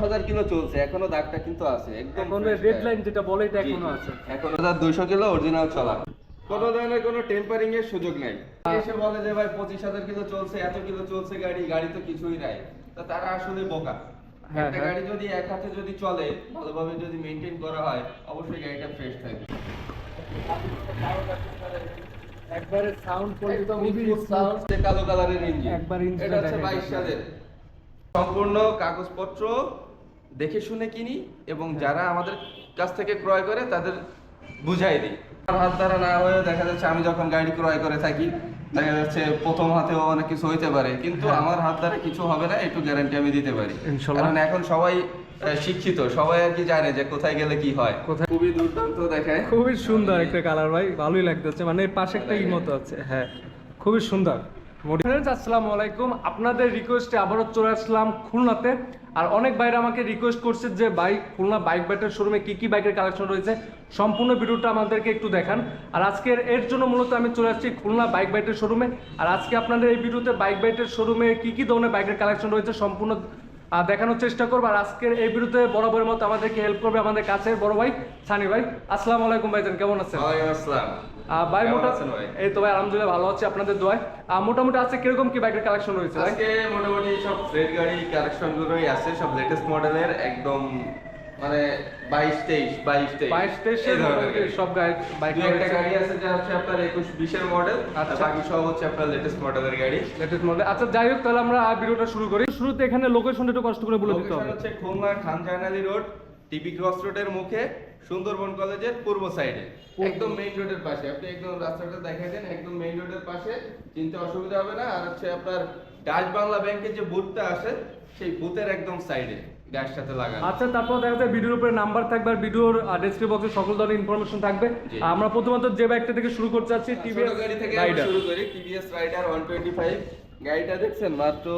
10,000 kilo চলছে, এখনো দাগটা কিন্তু আছে একদম। এখনো রেড লাইন যেটা বলে এটা এখনো আছে। এখনো 200 কিলো অরিজিনাল চলা, কোনো ধরনের কোনো টেম্পারিং এর সুযোগ নাই। এসে বলে যে ভাই 25,000 কিলো চলছে, এত কিলো চলছে গাড়ি, গাড়ি তো কিছুই নাই। তো তারা আসলে বোকা। একটা গাড়ি যদি এক হাতে যদি চলে, ভালোভাবে যদি মেইনটেইন করা হয়, অবশ্যই গাড়িটা ফ্রেশ থাকবে। একবারে সাউন্ড কোয়ালিটি তো খুবই সাউন্ড, কালো কালারের ইঞ্জিন, একবার ইঞ্জিন এটা হচ্ছে 22 সালের। সম্পূর্ণ কাগজপত্র দেখে শুনে কিনি এবং যারা আমাদের কাছ থেকে ক্রয় করে তাদের বুঝাই দিই। আমার হাত দ্বারা না হয়ে দেখা যাচ্ছে আমি যখন গাড়ি ক্রয় করে থাকি, দেখা যাচ্ছে প্রথম হাতেও অনেক কিছু হইতে পারে, কিন্তু আমার হাত দ্বারা কিছু হবে না, একটু গ্যারান্টি আমি দিতে পারি। কারণ এখন সবাই শিক্ষিত, সবাই আর কি জানে যে কোথায় গেলে কি হয়। খুবই দুর্দান্ত দেখায়, খুবই সুন্দর একটা কালার ভাই, ভালোই লাগতেছে। মানে পাশে একটা ইমোতো আছে, হ্যাঁ খুবই সুন্দর। ফ্রেন্ডস আসসালামু আলাইকুম, আপনাদের রিকোয়েস্টে আবারও চলে আসলাম খুলনাতে। আর অনেক ভাইরা আমাকে রিকোয়েস্ট করছে যে বাইক খুলনা বাইক ব্যাটের শোরুমে কি কি বাইকের কালেকশন রয়েছে, সম্পূর্ণ ভিডিওটা আমাদেরকে একটু দেখান। আর আজকের এর জন্য মূলত আমি চলে আসছি খুলনা বাইক বাইটের শোরুমে। আর আজকে আপনাদের এই ভিডিওতে বাইক বাইটের শোরুমে কি কি ধরনের বাইকের কালেকশন রয়েছে সম্পূর্ণ দেখানোর চেষ্টা করবো। আর আজকের এই ভিডিওতে বরাবরের মতো আমাদেরকে হেল্প করবে আমাদের কাছের বড় ভাই সানি ভাই। আসসালামু আলাইকুম ভাইজান, কেমন আছেন? ওয়ালাইকুম আসসালাম ভাই এই তো ভাই আলহামদুলিল্লাহ ভালো আছি, আপনাদের দোয়ায়। মোটামুটি আছে কিরকম কি বাইকের কালেকশন রয়েছে ভাই? আজকে মোটামুটি সব ফ্রেড গাড়ি কালেকশন গুলোই আছে, সব লেটেস্ট মডেলের, একদম মানে 22-23 সব বাইক একটা গাড়ি আছে যা হচ্ছে আপনার 21-20 এর মডেল, আর বাকি সব হচ্ছে আপনার লেটেস্ট মডেলের গাড়ি। Latest model. আচ্ছা যাই হোক, তাহলে আমরা ভিডিওটা শুরু করি। শুরুতে এখানে লোকেশনটা একটু কষ্ট করে বলে দিতে হবে। হচ্ছে খুলনা খান জাহানালী রোড, টিবি ক্রস রোডের মুখে, সুন্দরবন কলেজের পূর্ব সাইডে, একদম মেইন রোডের পাশে। আপনি একদম রাস্তাটা দেখাই দেন, একদম মেইন রোডের পাশে, চিনতে অসুবিধা হবে না। আর হচ্ছে আপনার ডাচ বাংলা ব্যাংকের যে বুথটা আছে, সেই বুথের একদম সাইডে গ্যাস সাথে লাগানো। আচ্ছা, তারপর দেখা যায় ভিডিওর উপরে নাম্বার থাকবে আর ভিডিওর ডেসক্রিপশন বক্সে সকল ধরনের ইনফরমেশন থাকবে। আমরা প্রথমত যে বাইকটা থেকে শুরু করতে যাচ্ছি টিভিএস গাড়ি থেকে শুরু করি। টিভিএস রাইডার 125 গাড়িটা দেখছেন, মাত্র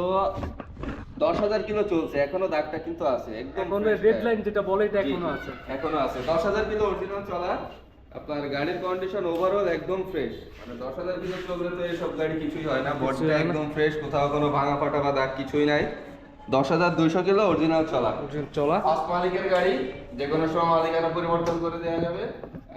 10,000 কিলো চলছে, এখনো দাগটা কিন্তু আছে একদম। এখনো রেড লাইন যেটা বলে এটা এখনো আছে, এখনো আছে। 10,000 কিলো অরিজিনাল চলা, আপনার গাড়ির কন্ডিশন ওভারঅল একদম ফ্রেশ। মানে 10,000 কিলো চললে তো এইসব গাড়ি কিছুই হয় না, বডিটা একদম ফ্রেশ, কোথাও কোনো ভাঙা ফাটা বা দাগ কিছুই নাই। 10,200 কিলো অরিজিনাল চলা। ফার্স্ট মালিকের গাড়ি, যে কোনো সময় মালিকানা পরিবর্তন করে দেওয়া যাবে।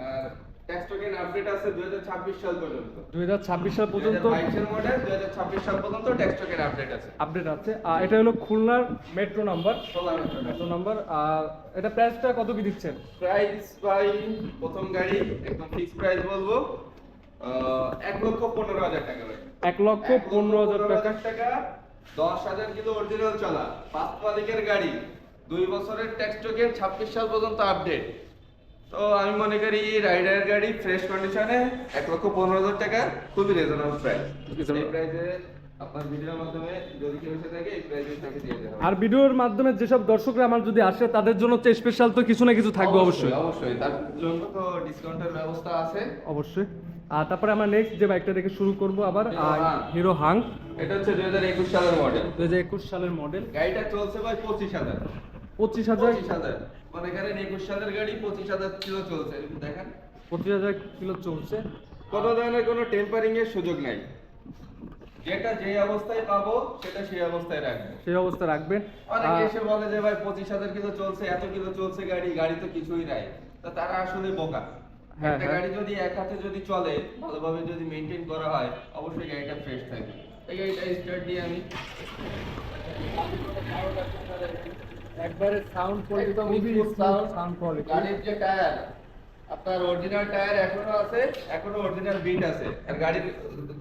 আর ট্যাক্স টোকেন আপডেট আছে 2026 সাল পর্যন্ত। 2026 সাল পর্যন্ত 22 এর মডেল, 2026 সাল পর্যন্ত ট্যাক্স টোকেন আপডেট আছে। এটা হলো খুলনার মেট্রো নাম্বার। আর এটা প্রাইসটা কত কি দিচ্ছেন? প্রাইস ভাই, প্রথম গাড়ি একদম ফিক্স প্রাইস বলবো 1,15,000 টাকা ভাই। 1,15,000 টাকা। 10,000 কিলো অরিজিনাল চলা, ফার্স্ট মালিকের গাড়ি, 2 বছরের ট্যাক্স টোকেন, 26 সাল পর্যন্ত আপডেট। তো আমি মনে করি রাইডার গাড়ি ফ্রেশ কন্ডিশনে 1,15,000 টাকা খুবই রিজনেবল প্রাইস। এই প্রাইসে আপনার ভিডিওর মাধ্যমে যদি কেউ এসে থাকে, এই প্রাইসে তাকে দিয়ে দেওয়া হবে। আর ভিডিওর মাধ্যমে যেসব দর্শকরা আমার যদি আসে তাদের জন্য তো স্পেশাল তো কিছু না কিছু থাকবে অবশ্যই। অবশ্যই তার জন্য তো ডিসকাউন্টের ব্যবস্থা আছে অবশ্যই। আর তারপরে আমরা নেক্সট যে বাইকটা দেখে শুরু করব আবার হিরো হাং। এটা হচ্ছে 2021 সালের মডেল। 2021 সালের মডেল। গাড়িটা চলছে ভাই 25,000। 25,000 মানে এখানে 21 সালের গাড়ি 25,000 কিলো চলছে, দেখেন 25,000 কিলো চলছে। কোনো ধরনের কোনো টেম্পারিং এর সুযোগ নাই, যেটা যে অবস্থায় পাবো সেটা সেই অবস্থায় রাখবেন, সেই অবস্থা রাখবেন। অনেকে এসে বলে যে ভাই 25,000 কিলো চলছে, এত কিলো চলছে গাড়ি, গাড়ি তো কিছুই নাই। তো তারা আসলে বোকা। একটা গাড়ি যদি এক হাতে যদি চলে, ভালোভাবে যদি মেইনটেইন করা হয়, অবশ্যই গাড়িটা ফ্রেশ থাকবে। এই গাড়িটা স্টার্ট দিয়ে আমি একবারে সাউন্ড কোয়ালিটি তো খুবই সাউন্ড কোয়ালিটি। গাড়ির যে টায়ার, আপনার অরিজিনাল টায়ার এখনো আছে, এখনো অরিজিনাল বিট আছে। আর গাড়ির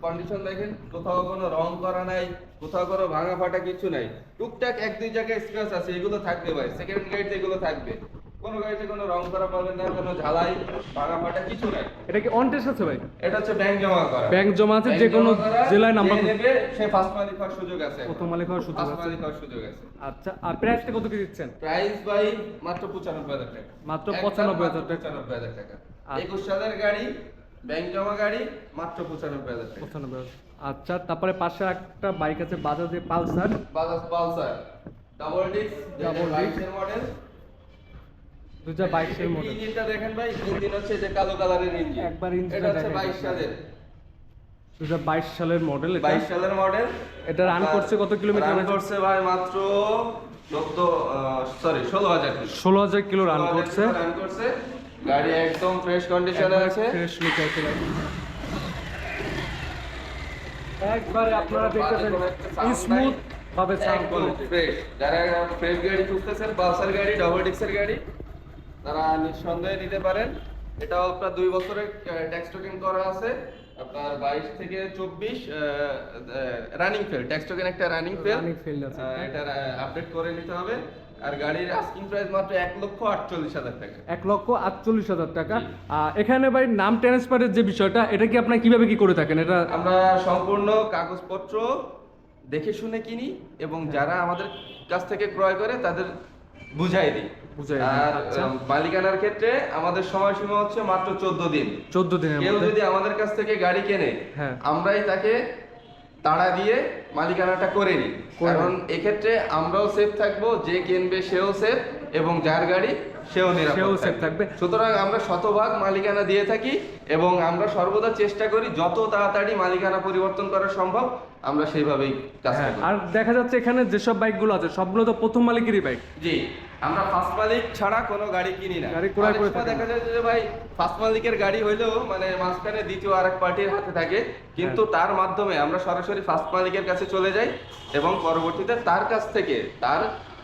কন্ডিশন দেখেন, কোথাও কোনো রং করা নাই, কোথাও কোনো ভাঙা ফাটা কিছু নাই। টুকটাক 1-2 জায়গায় স্ক্র্যাচ আছে, এগুলো থাকবে ভাই। সেকেন্ড গাড়িতে এগুলো থাকবে, কোনো গাড়িতে কোনো রং করা পাবেন না, কোনো ঝালাই ভাঙা ফাটা কিছু নাই। এটা কি অন টেস্ট আছে ভাই? এটা হচ্ছে ব্যাংক জমা করা। ব্যাংক জমা আছে, যে কোনো জেলায় নাম্বার নেবে, সে ফার্স্ট মালিক হওয়ার সুযোগ আছে, প্রথম মালিক হওয়ার সুযোগ আছে। ফার্স্ট মালিক হওয়ার সুযোগ আছে। আচ্ছা, আর প্রাইসটা কত কি দিচ্ছেন? প্রাইস ভাই মাত্র 95,000 টাকা। মাত্র 95,000 টাকা। 95,000 টাকা। 21 সালের গাড়ি, ব্যাংক জমা গাড়ি, মাত্র 95,000 টাকা। 95,000। আচ্ছা, তারপরে পাশে একটা বাইক আছে বাজাজের Pulsar. Bajaj Pulsar double disc, 2022 এর মডেল। 2022 এর মডেল। ইঞ্জিনটা দেখেন ভাই, ইঞ্জিন হচ্ছে যে কালো কালারের ইঞ্জিন। একবার ইঞ্জিনটা এটা হচ্ছে দেখেন। 22 সালের। 2022 সালের মডেল। 22 সালের মডেল। এটা রান করছে কত কিলোমিটার? রান করছে ভাই মাত্র 16,000 কিলো। 16,000 কিলো রান 16,000 করছে। কিলো রান করছে। গাড়ি একদম ফ্রেশ কন্ডিশনে আছে। ফ্রেশ লুক আছে ভাই। একবারে আপনারা দেখতেছেন স্মুথ ভাবে সাউন্ড কোয়ালিটি। ফ্রেশ। যারা ফ্রেশ গাড়ি খুঁজতেছেন, পালসার গাড়ি, ডাবল ডিক্সের গাড়ি, তারা নিঃসন্দেহে নিতে পারেন। এটাও আপনার 2 বছরের ট্যাক্স টোকেন করা আছে। আপনার 22 থেকে 24 রানিং ফেল, ট্যাক্স টোকেন একটা রানিং ফেল, Running fail আছে। এটা আপডেট করে নিতে হবে। আর গাড়ির আস্কিং প্রাইস মাত্র 1,48,000 টাকা। 1,48,000 টাকা। এখানে ভাই নাম ট্রান্সফারের যে বিষয়টা, এটা কি আপনারা কিভাবে কি করে থাকেন? এটা আমরা সম্পূর্ণ কাগজপত্র দেখে শুনে কিনি এবং যারা আমাদের কাছ থেকে ক্রয় করে তাদের বুঝাই দিই। বুঝাই দিই, আর আচ্ছা। মালিকানার ক্ষেত্রে আমাদের সময়সীমা হচ্ছে মাত্র 14 দিন। 14 দিনের কেউ মধ্যে। যদি আমাদের কাছ থেকে গাড়ি কেনে, হ্যাঁ। আমরাই তাকে তাড়া দিয়ে মালিকানাটা করে নিই। করে কারণ এক্ষেত্রে আমরাও সেফ থাকবো, যে কিনবে সেও সেফ এবং যার গাড়ি সেও নিরাপদ সেও safe থাকবে। সুতরাং আমরা শতভাগ মালিকানা দিয়ে থাকি এবং আমরা সর্বদা চেষ্টা করি যত তাড়াতাড়ি মালিকানা পরিবর্তন করা সম্ভব আমরা সেইভাবেই কাজ হ্যাঁ, করি। আর দেখা যাচ্ছে এখানে যেসব বাইকগুলো আছে সবগুলো তো প্রথম মালিকেরই বাইক। জি, আমরা ফার্স্ট মালিক ছাড়া কোনো গাড়ি কিনি না। গাড়ি ক্রয় করে অনেক সময় থাকেন। দেখা যায় যে ভাই ফার্স্ট মালিকের গাড়ি হইলেও মানে মাঝখানে দ্বিতীয় আরেক পার্টির হাতে থাকে, কিন্তু তার মাধ্যমে আমরা সরাসরি ফার্স্ট মালিকের কাছে চলে যাই এবং পরবর্তীতে তার কাছ থেকে তার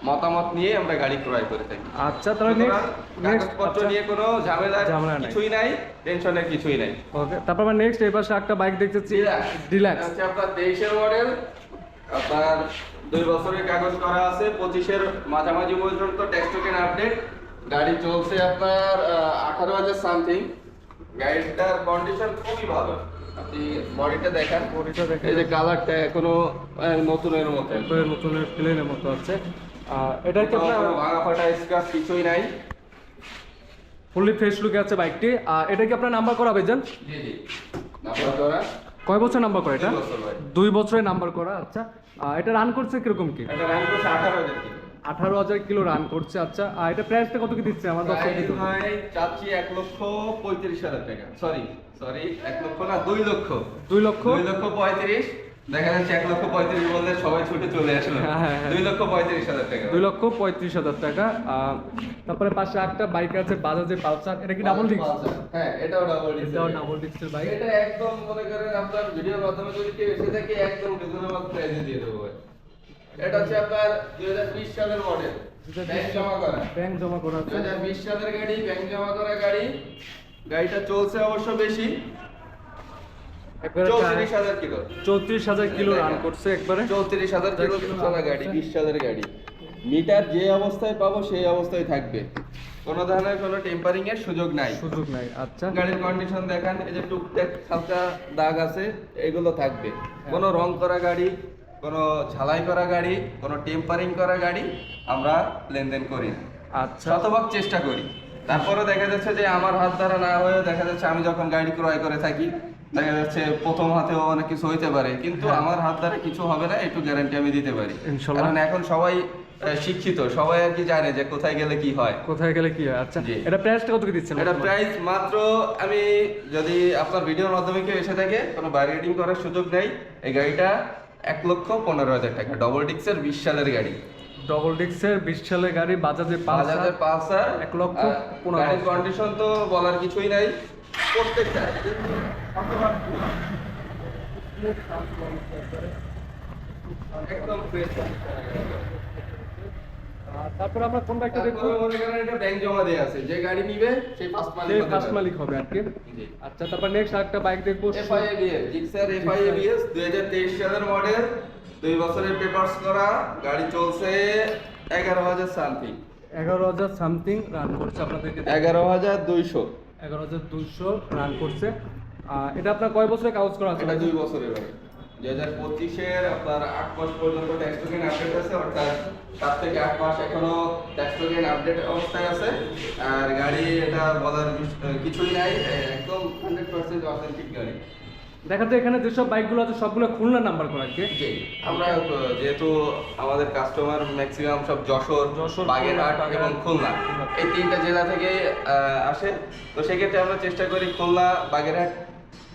মতামত নিয়ে আমরা গাড়ি ক্রয় করে থাকি। আচ্ছা, তাহলে সুতরাং নেক্সট কাগজপত্র নিয়ে কোনো ঝামেলা ঝামেলা নাই। কিছুই নাই, টেনশনের কিছুই নাই। ওকে, তারপর আমরা নেক্সট এই পাশে একটা বাইক দেখতেছি, ডিলাক্স। হচ্ছে আপনার 23-এর মডেল, আপনার 2 বছরের কাগজ করা আছে, 25-এর মাঝামাঝি পর্যন্ত ট্যাক্স টোকেন আপডেট। গাড়ি চলছে আপনার 18,000 সামথিং। গাড়িটার কন্ডিশন খুবই ভালো। আপনি বডিটা দেখেন, বডিটা দেখেন। এই যে কালারটা এখনো নতুনের মতো, একবারে নতুনের প্লেনের মতো আছে। এটা কি আপনার কোনো ভাঙা ফাটা স্ক্র্যাচ কিছুই নাই। ফুললি ফ্রেশ লুকে আছে বাইকটি। এটা কি আপনার নাম্বার করা ভাইজান? জি জি, নাম্বার করা। কয় বছর নাম্বার করা এটা? 2 বছর ভাই। 2 বছরের নাম্বার করা। আচ্ছা, এটা রান করছে কিরকম কি? এটা রান করছে 18,000 কিলো। 18,000 কিলো রান করছে। আচ্ছা, এটা প্রাইসটা কত কি দিচ্ছে আমার দর্শক? প্রাইস ভাই চাচ্ছি 1,35,000 টাকা। সরি 1 লক্ষ না, 2 লক্ষ। 2 লক্ষ 2,35,000। দেখা যাচ্ছে 1,35,000 বললে সবাই ছুটে চলে আসলো। হ্যাঁ, হ্যাঁ, হ্যাঁ। 2,35,000 টাকা। 2,35,000 টাকা। তারপরে পাশে একটা বাইক আছে বাজাজের পালসার। এটা কি ডাবল ডিস্ক? হ্যাঁ, এটাও ডাবল ডিস্ক। এটাও ডাবল ডিস্কের বাইক। এটা একদম মনে করেন আপনার ভিডিওর মাধ্যমে যদি কেউ এসে থাকে একদম রিজনেবল প্রাইসে দিয়ে দেবো ভাই। এটা হচ্ছে আপনার 2020 সালের মডেল, ব্যাংক জমা করা। ব্যাংক জমা করা আছে। 2020 সালের গাড়ি, ব্যাংক জমা করা গাড়ি। গাড়িটা চলছে অবশ্য বেশি, একবারে 34,000 কিলো। 34,000 কিলো রান করছে একবারে। 34,000 কিলো চলা গাড়ি, 20 সালের গাড়ি। মিটার যে অবস্থায় পাবো সেই অবস্থায় থাকবে, কোনো ধরনের কোনো টেম্পারিং এর সুযোগ নাই। সুযোগ নাই। আচ্ছা, গাড়ির কন্ডিশন দেখেন, এই যে টুকটাক হালকা দাগ আছে, এগুলো থাকবে। কোনো রং করা গাড়ি, কোনো ঝালাই করা গাড়ি, কোনো টেম্পারিং করা গাড়ি আমরা লেনদেন করি না। আচ্ছা, শতভাগ চেষ্টা করি। তারপরে দেখা যাচ্ছে যে আমার হাত দ্বারা না হয়ে দেখা যাচ্ছে আমি যখন গাড়ি ক্রয় করে থাকি, দেখা যাচ্ছে প্রথম হাতেও অনেক কিছু হইতে পারে, কিন্তু আমার হাত দ্বারা কিছু হবে না, একটু গ্যারান্টি আমি দিতে পারি। ইনশাল্লাহ। কারণ এখন সবাই শিক্ষিত, সবাই আর কি জানে যে কোথায় গেলে কি হয়। কোথায় গেলে কি হয়? আচ্ছা, জি। এটা প্রাইসটা কত কি দিচ্ছেন? এটা প্রাইস মাত্র, আমি যদি আপনার ভিডিওর মাধ্যমে কেউ এসে থাকে, কোনো বার্গেনিং করার সুযোগ নেই। এই গাড়িটা 1,15,000 টাকা, ডবল ডিক্সের 20 সালের গাড়ি। ডবল ডিস্কের 20 সালের গাড়ি, বাজাজের পালসার। বাজাজের পালসার, 1,15,000 গাড়ির কন্ডিশন তো বলার কিছুই নাই, প্রত্যেকটা একদম ফ্রেশ। তারপর আমরা কোন বাইকটা দেখবো? তারপরে মনে করেন এটা ব্যাংক জমা দেয়া আছে, যে গাড়ি নিবে সেই ফার্স্ট মালিক সেই হতে ফার্স্ট পারে। মালিক হবে আর কি। জি। আচ্ছা, তারপর নেক্সট আরেকটা বাইক দেখবো। FIABS, জিক্সার FIABS 2023 সালের মডেল, 2 বছরের পেপারস করা, গাড়ি চলছে 11,000 সামথিং। 11,000 সামথিং রান করছে আপনাদেরকে। 11,200। 11,200 রান করছে। এটা আপনার কয় বছরের কাগজ করা আছে? এটা 2 বছরের গাড়ি। 2025-এর আপনার 8 মাস পর্যন্ত ট্যাক্স টোকেন আপডেট আছে, অর্থাৎ 7 থেকে 8 মাস এখনো ট্যাক্স টোকেন আপডেট অবস্থায় আছে। আর গাড়ি এটা বলার কিছুই নাই, একদম 100% অথেন্টিক গাড়ি। দেখা যায় এখানে যেসব বাইকগুলো আছে সবগুলো খুলনা নাম্বার করা কি? জি, আমরা যেহেতু আমাদের কাস্টমার ম্যাক্সিমাম সব যশোর, বাগেরহাট এবং খুলনা, এই 3টা জেলা থেকে আসে, তো সেক্ষেত্রে আমরা চেষ্টা করি খুলনা, বাগেরহাট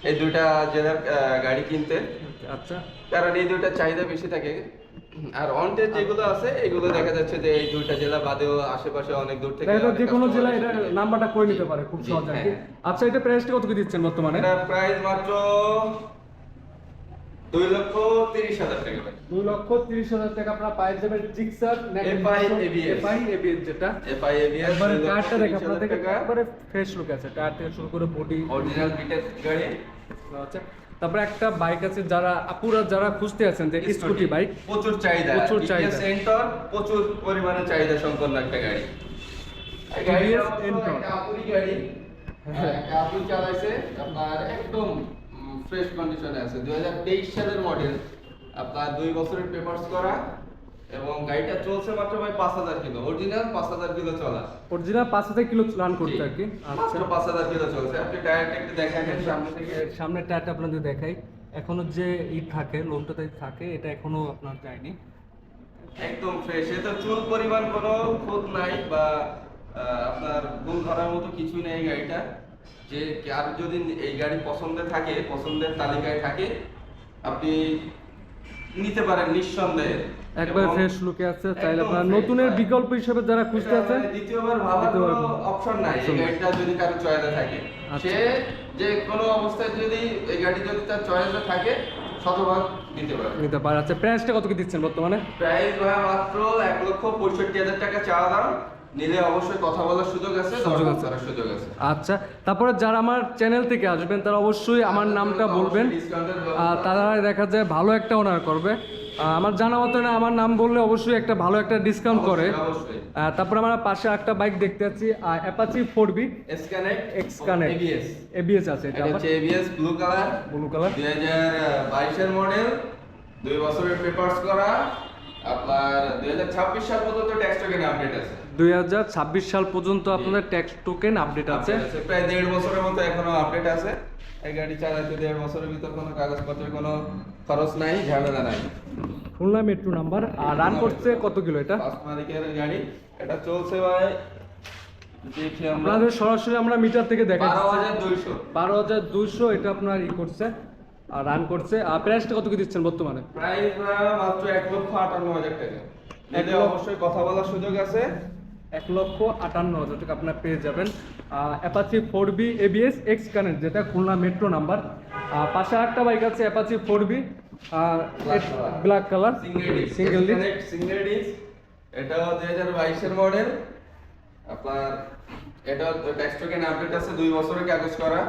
এই 2টা জেলার গাড়ি কিনতে, আচ্ছা, কারণ এই 2টার চাহিদা বেশি থাকে। আর অন টেস্ট যেগুলো আছে এগুলো দেখা যাচ্ছে যে এই দুইটা জেলা বাদেও আশেপাশে অনেক দূর থেকে দেখা যায় অনেক যে কোনো customer জেলায় এটা এসে নাম্বারটা করে নিতে পারে খুব জি, সহজ আর কি। হ্যাঁ। আচ্ছা, এটা প্রাইসটা কত কি দিচ্ছেন বর্তমানে? এটা প্রাইস মাত্র 2,30,000 টাকা ভাই। 2,30,000 টাকা আপনারা পাই যাবেন জিক্সার FI ABS ABS যেটা FI ABS একবারে টায়ারটা দেখে 2,30,000 আপনাদের টাকা। একবারে ফ্রেশ লুক আছে, টায়ার থেকে শুরু করে বডি অরিজিনাল বিটের গাড়ি। আছে। তারপরে একটা বাইক আছে যারা আপুরা যারা খুঁজতে আছেন যে স্কুটি বাইক, প্রচুর চাহিদা, প্রচুর চাহিদা। সেন্টার প্রচুর পরিমাণে চাহিদা সম্পন্ন একটা গাড়ি। এই গাড়িটা TVS হচ্ছে Entor। একটা আপুরি গাড়ি। একটা আপুরি চালাইছে, আপনার একদম ফ্রেশ কন্ডিশনে আছে। 2023 সালের মডেল, আপনার 2 বছরের পেপারস করা এবং গাড়িটা চলছে মাত্র ভাই 5,000 কিলো, অরিজিনাল 5,000 কিলো চলা। অরিজিনাল 5,000 কিলো রান করতে আর কি। আচ্ছা, মাত্র 5,000 কিলো চলছে। আপনি টায়ারটা একটু দেখেন সামনে থেকে। সামনের টায়ারটা আপনাদের দেখাই, এখনো যে ইট থাকে লোমটাতে থাকে এটা এখনো আপনার যায়নি। একদম ফ্রেশ, এটা চুল পরিমাণ কোনো খুঁত নাই বা আপনার ভুল ধরার মতো কিছুই নেই এই গাড়িটা। যে আর যদি এই গাড়ি পছন্দের থাকে, পছন্দের তালিকায় থাকে, আপনি নিতে পারেন নিঃসন্দেহে। একবার এবং ফ্রেশ লুকে আছে, চাইলে একদম আপনারা fresh, নতুনের ভাই। বিকল্প হিসেবে যারা খুঁজতে এটা আছেন মানে দ্বিতীয়বার ভাবার দ্বিতীয়বার কোনো অপশন নাই এই option নাই। গাড়িটা যদি কারো চয়েসে থাকে। আচ্ছা। সে যে কোনো অবস্থায় যদি এই গাড়ি যদি তার চয়েসে থাকে শতভাগ নিতে পারবে। নিতে পারে। আচ্ছা, প্রাইসটা কত কি দিচ্ছেন বর্তমানে? প্রাইস ভাই মাত্র 1,65,000 টাকা চাওয়া দাম। নিলে অবশ্যই কথা বলার সুযোগ আছে, সুযোগ দরদাম আছে। করার সুযোগ আছে। আচ্ছা, তারপরে যারা আমার চ্যানেল থেকে আসবেন তারা অবশ্যই আমার নামটা বলবেন, ডিসকাউন্টের তারা দেখা যায় ভালো একটা অনার করবে। আমার জানা মতো না আমার নাম বললে অবশ্যই একটা ভালো একটা ডিসকাউন্ট করে। অবশ্যই। তারপরে আমরা পাশে একটা বাইক দেখতে পাচ্ছি Apache 4B এসকানেক্ট X-Connect। ABS। ABS আছে এটা এটা আবার হচ্ছে ABS blue colour, blue colour. 2022 এর মডেল, 2 বছরের পেপারস করা। আপনার 2026 সাল পর্যন্ত ট্যাক্স টোকেন আপডেট আছে। 2026 সাল পর্যন্ত আপনাদের ট্যাক্স টোকেন আপডেট আছে। প্রায় 1.5 বছরের মতো এখনো আপডেট আছে। এই গাড়ি চালাতে 1.5 বছরের ভিতর কোনো কাগজপত্রের কোনো খরচ নাই, ঝামেলা নাই। Khulna metro number. আর রান করছে কত কিলো এটা? ফার্স্ট মালিকের গাড়ি। এটা চলছে ভাই, দেখি আমরা, আপনাদের সরাসরি আমরা মিটার থেকে দেখাচ্ছি 12,200। 12,200 এটা আপনার ই করছে আর রান করছে। আর প্রাইসটা কত কি দিচ্ছেন বর্তমানে? প্রাইস মাত্র 1,58,000 টাকা। নিলে অবশ্যই কথা বলার সুযোগ আছে। 1,58,000 টাকা আপনার পেয়ে যাবেন। অ্যাপাচি 4B ABS X-Connect যেটা খুলনা মেট্রো নাম্বার। পাশে একটা বাইক আছে Apache 4B black colour single disc. Single disc. এটা 2022 এর মডেল। আপনার এটা ট্যাক্স টোকেন আপডেট আছে, 2 বছরের কাগজ করা।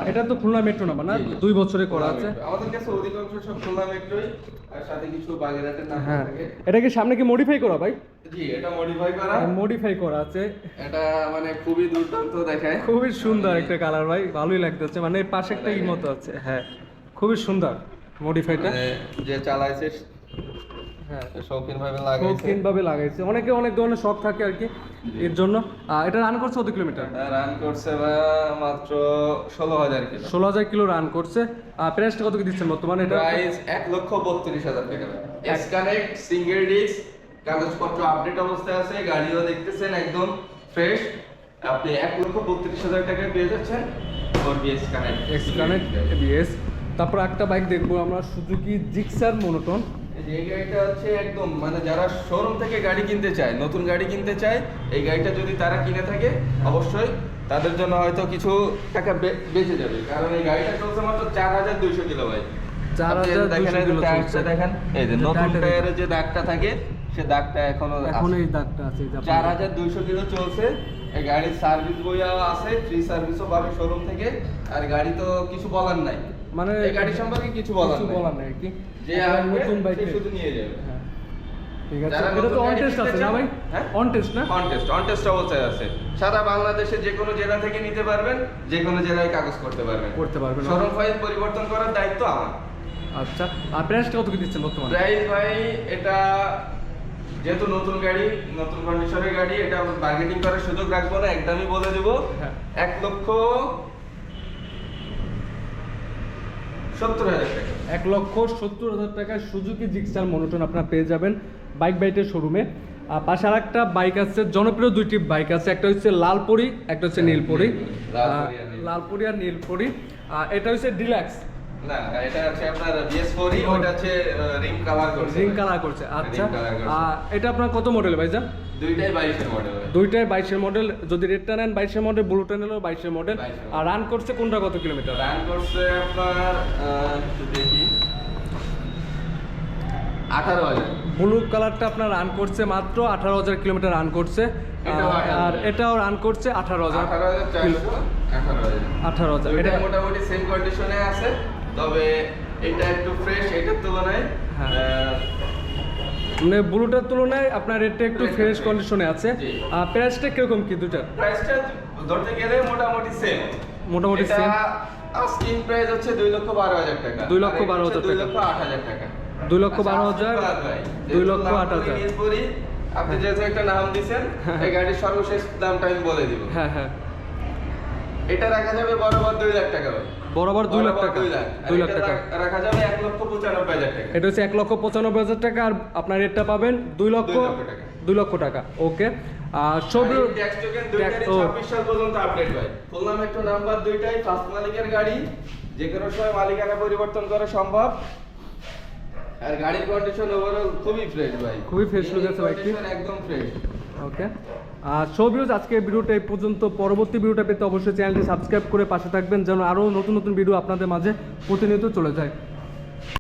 এটা তো খুলনা মেট্রো নাম্বার না, জি, জি। 2 বছরে করা আছে। আমাদের কাছে অধিকাংশ সব খুলনা মেট্রোই, আর সাথে কিছু বাগেরহাটের নাম্বার হ্যাঁ, থাকে। এটা কি সামনে কি মডিফাই করা ভাই? জি, এটা মডিফাই করা। মডিফাই করা আছে। এটা মানে খুবই দুর্দান্ত দেখায়। খুবই সুন্দর একটা কালার ভাই, ভালোই লাগতেছে। মানে এর পাশে একটা ই মতো আছে, হ্যাঁ খুবই সুন্দর মডিফাইটা। মানে যে চালাইছে হ্যাঁ, শৌখিন ভাবে লাগাইছে। শৌখিন ভাবে লাগাইছে। অনেকে অনেক ধরনের শখ থাকে আর কি, এর জন্য। এটা রান করছে কত কিলোমিটার? রান করছে মাত্র 16,000 কিলো। 16,000 কিলো রান করছে। প্রাইসটা কত কি দিচ্ছেন বর্তমানে এটা? প্রাইস 1,32,000 টাকা। এক্স-কানেক্ট সিঙ্গেল ডিস্ক, কাগজপত্র আপডেট অবস্থায় আছে, গাড়িও দেখতেছেন একদম ফ্রেশ। আপনি 1,32,000 টাকায় পেয়ে যাচ্ছেন এক্স-কানেক্ট। X-Connect ABS। তারপর একটা বাইক দেখবো আমরা, সুজুকি জিক্সার মনোটন। এই গাড়িটা হচ্ছে একদম মানে যারা শোরুম থেকে গাড়ি কিনতে চায়, নতুন গাড়ি কিনতে চায়, এই গাড়িটা যদি তারা কিনে থাকে অবশ্যই তাদের জন্য হয়তো কিছু টাকা বেঁচে যাবে। কারণ এই গাড়িটা চলছে মাত্র 4,200 কিলো ভাই। 4,200 কিলো চলছে। দেখেন এই যে যে নতুন টায়ারটা টায়ারে যে দাগটা থাকে সে দাগটা এখনো এখন আছে। এই দাগটা আছে, এই যে আপনার- 4,200 কিলো চলছে। এই গাড়ির সার্ভিস বইও আছে, ফ্রি সার্ভিসও পাবে শোরুম থেকে। আর গাড়ি তো কিছু বলার নাই, মানে এই গাড়ি সম্পর্কে কিছু বলার নাই। বলার নেই আর কি। যে একটা আসবে নতুন বাইক সে শুধু নিয়ে যাবে। ঠিক আছে। যারা এটা তো নতুন অন গাড়ি টেস্ট কিনতে আছে না চান- ভাই? হ্যাঁ? অন টেস্ট না? অনটেস্ট অবস্থায় আছে। সারা বাংলাদেশে যে কোনো জেলা থেকে নিতে পারবেন, যে কোনো জেলায় কাগজ করতে পারবেন। করতে পারবেন। শোরুম ফাইল পরিবর্তন করার দায়িত্ব আমার। আচ্ছা, আর প্রাইসটা কত কি দিচ্ছেন বর্তমানে? প্রাইস ভাই এটা যেহেতু নতুন গাড়ি, নতুন কন্ডিশনের গাড়ি, এটা আমরা বার্গেনিং করার সুযোগ রাখবো না, একদমই বলে দেবো হ্যাঁ। 1,70,000 টাকা। 1,70,000 টাকায় সুজুকি জিক্সার মনোটন আপনারা পেয়ে যাবেন বাইক বাইটের শোরুমে। আর পাশে আর একটা বাইক আছে, জনপ্রিয় দুইটি বাইক আছে, একটা হচ্ছে লালপরি, একটা হচ্ছে নীলপরি। লালপরি আর নীলপরি। লালপরি আর নীলপরি। এটা হচ্ছে ডিলাক্স। না এটা আছে আপনার BS4 ওটা আছে রিং কালার করছে। রিং কালার করছে, আচ্ছা। ring color করছে। এটা আপনার কত মডেল ভাইজান? দুইটাই 22 এর মডেল। দুইটাই 22 মডেল। যদি রেডটা নেন 22 মডেল, ব্লুটা নিলেও 22 মডেল। 22 আর রান করছে কোনটা কত কিলোমিটার? রান করছে আপনার একটু দেখি 18,000। ব্লু কালারটা আপনার রান করছে মাত্র 18,000 কিলোমিটার রান করছে। এটাও 18,000 আর এটাও রান করছে 18,000 18,400 18,000। 18,000। এটা এটা মোটামুটি সেম কন্ডিশনে আছে, তবে এটা একটু ফ্রেশ এটার তুলনায়। হ্যাঁ। মানে ব্লুটার তুলনায় আপনার রেটটা একটু Rate টা ফ্রেশ fresh। কন্ডিশনে আছে। জি। প্রাইসটা কিরকম কি দুটার? প্রাইসটা ধরতে গেলে মোটামুটি সেম। মোটামুটি এটা সেম। আস্কিং প্রাইস হচ্ছে 2,12,000 টাকা। 2,12,000 টাকা। 2,08,000 টাকা। 2,12,000 2,08,000। আপনি যেহেতু একটা নাম দিবেন, এই গাড়ির সর্বশেষ দামটা আমি বলে দিব। হ্যাঁ হ্যাঁ, এটা রাখা যাবে বরাবর 2 লাখ টাকা ভাই। বরাবর 2 লাখ টাকা। 2 লাখ। 2 লাখ টাকা। রাখা যাবে 1,95,000 টাকা। এটা হচ্ছে 1,95,000 টাকা। আর আপনার রেটটা পাবেন 2 লক্ষ 2 লক্ষ টাকা। 2 লক্ষ টাকা। ওকে। আর সব ট্যাক্স টোকেন দুইটারই 26 সাল পর্যন্ত আপডেট ভাই। খুলনা মেট্রো নাম্বার দুইটাই ফার্স্ট মালিকের গাড়ি, যে কোনো সময় মালিকানা পরিবর্তন করা সম্ভব। আর গাড়ির কন্ডিশন ওভারঅল খুবই ফ্রেশ ভাই, খুবই fresh look আছে বাইকটি। Condition একদম ফ্রেশ। ওকে। আর সব ভিউজ আজকে ভিডিওটা এই পর্যন্ত। পরবর্তী ভিডিওটা পেতে অবশ্যই চ্যানেলটি সাবস্ক্রাইব করে পাশে থাকবেন, যেন আরও নতুন নতুন ভিডিও আপনাদের মাঝে প্রতিনিয়ত চলে যায়।